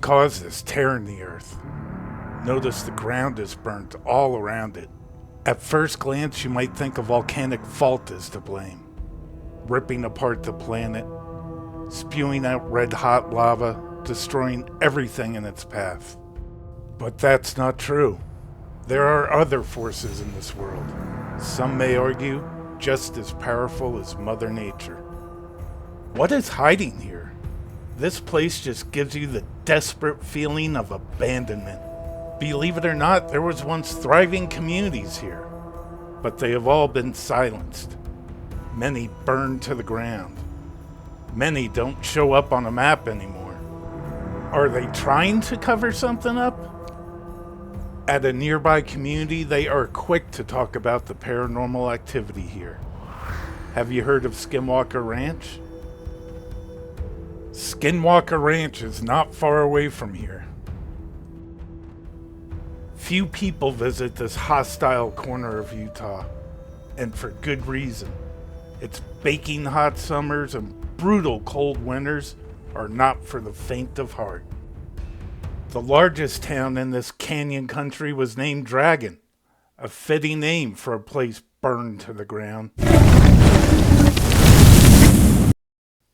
caused this tear in the earth? Notice the ground is burnt all around it. At first glance, you might think a volcanic fault is to blame, ripping apart the planet, spewing out red-hot lava, destroying everything in its path. But that's not true. There are other forces in this world. Some may argue just as powerful as Mother Nature. What is hiding here? This place just gives you the desperate feeling of abandonment. Believe it or not, there was once thriving communities here, but they have all been silenced. Many burned to the ground. Many don't show up on a map anymore. Are they trying to cover something up? At a nearby community, they are quick to talk about the paranormal activity here. Have you heard of Skinwalker Ranch? Skinwalker Ranch is not far away from here. Few people visit this hostile corner of Utah, and for good reason. Its baking hot summers and brutal cold winters are not for the faint of heart. The largest town in this canyon country was named Dragon, a fitting name for a place burned to the ground.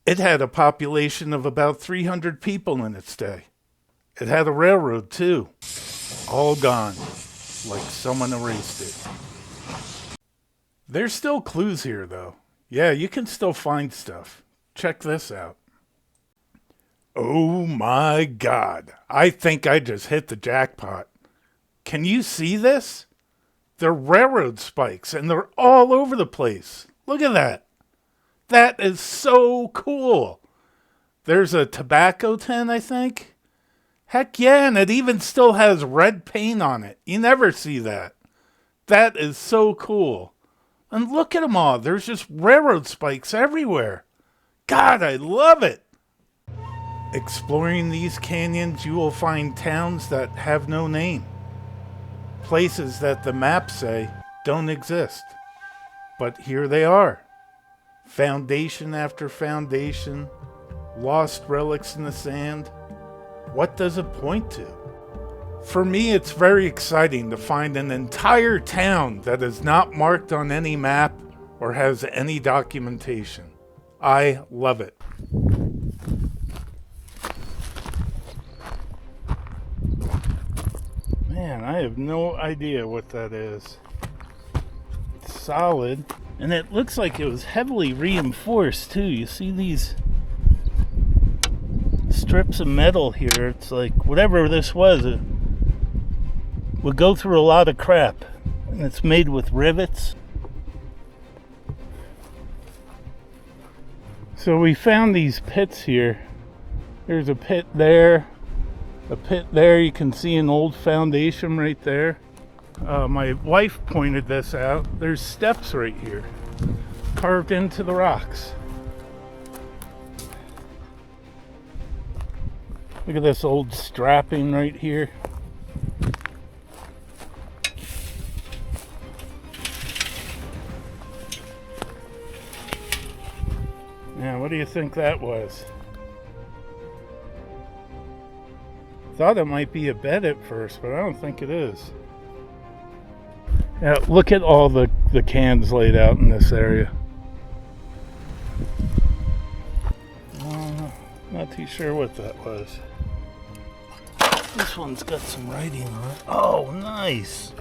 It had a population of about 300 people in its day. It had a railroad too. All gone, like someone erased it. There's still clues here though. Yeah, you can still find stuff. Check this out. Oh my God, I think I just hit the jackpot. Can you see this? They're railroad spikes and they're all over the place. Look at that. That is so cool. There's a tobacco tin, I think. Heck yeah, and it even still has red paint on it. You never see that. That is so cool. And look at them all. There's just railroad spikes everywhere. God, I love it. Exploring these canyons, you will find towns that have no name. Places that the maps say don't exist. But here they are. Foundation after foundation, lost relics in the sand. What does it point to? For me, it's very exciting to find an entire town that is not marked on any map or has any documentation. I love it. Man, I have no idea what that is. It's solid, and it looks like it was heavily reinforced too. You see these strips of metal here. It's like whatever this was, it would go through a lot of crap, and it's made with rivets. So we found these pits here. There's a pit there, a pit there. You can see an old foundation right there. My wife pointed this out. There's steps right here carved into the rocks. Look at this old strapping right here. Now, what do you think that was? Thought it might be a bed at first, but I don't think it is. Now, look at all the cans laid out in this area. Not too sure what that was. This one's got some writing on it. Oh, nice.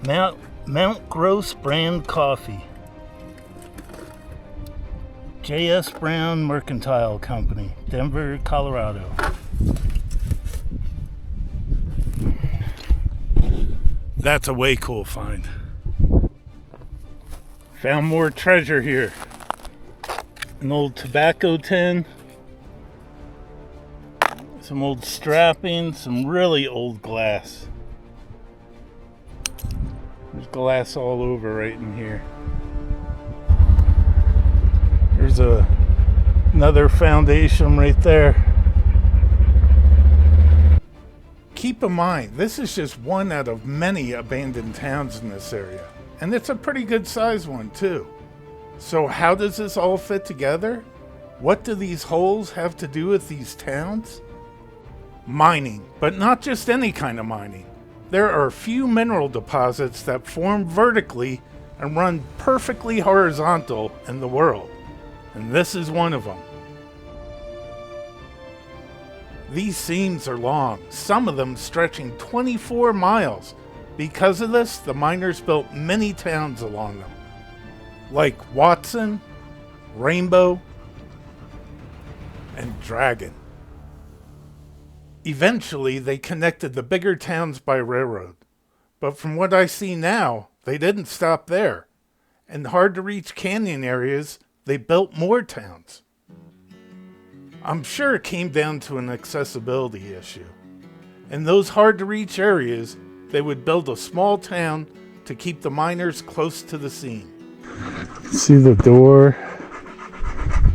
Mount Gross brand coffee. J.S. Brown Mercantile Company, Denver, Colorado. That's a way cool find. Found more treasure here. An old tobacco tin. Some old strapping, some really old glass. There's glass all over right in here. There's another foundation right there. Keep in mind, this is just one out of many abandoned towns in this area. And it's a pretty good sized one too. So how does this all fit together? What do these holes have to do with these towns? Mining, but not just any kind of mining. There are few mineral deposits that form vertically and run perfectly horizontal in the world, and this is one of them. These seams are long, some of them stretching 24 miles. Because of this, the miners built many towns along them, like Watson, Rainbow, and Dragon. Eventually, they connected the bigger towns by railroad. But from what I see now, they didn't stop there. In hard-to-reach canyon areas, they built more towns. I'm sure it came down to an accessibility issue. In those hard-to-reach areas, they would build a small town to keep the miners close to the scene. See the door?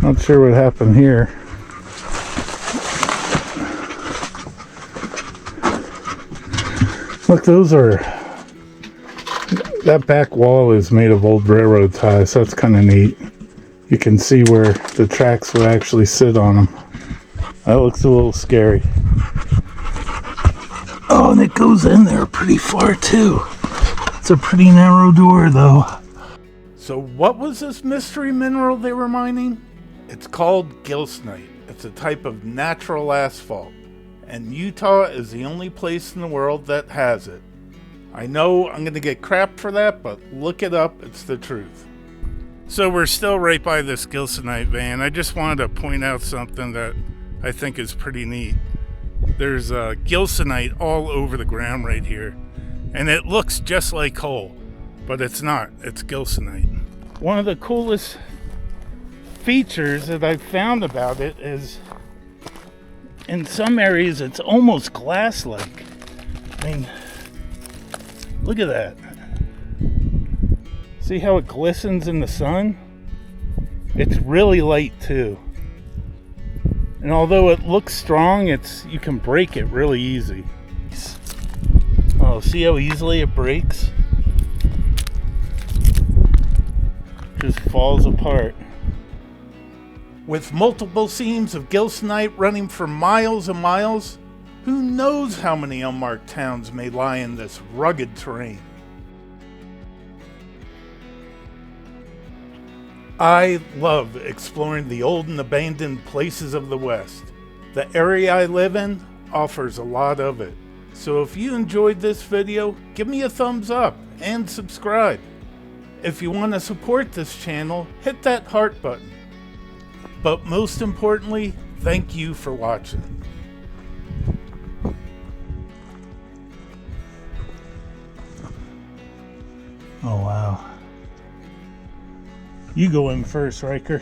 Not sure what happened here. Look, that back wall is made of old railroad ties, so that's kind of neat. You can see where the tracks would actually sit on them. That looks a little scary. Oh, and it goes in there pretty far too. It's a pretty narrow door though. So what was this mystery mineral they were mining? It's called gilsonite. It's a type of natural asphalt, and Utah is the only place in the world that has it. I know I'm going to get crap for that, but look it up, it's the truth. So we're still right by this gilsonite vein. I just wanted to point out something that I think is pretty neat. There's gilsonite all over the ground right here, and it looks just like coal, but it's not. It's gilsonite. One of the coolest features that I've found about it is in some areas it's almost glass-like. I mean, look at that. See how it glistens in the sun? It's really light too. And although it looks strong, you can break it really easy. Oh, see how easily it breaks? Just falls apart. With multiple seams of gilsonite running for miles and miles, who knows how many unmarked towns may lie in this rugged terrain. I love exploring the old and abandoned places of the West. The area I live in offers a lot of it. So if you enjoyed this video, give me a thumbs up and subscribe. If you want to support this channel, hit that heart button. But most importantly, thank you for watching. Oh wow. You go in first, Riker.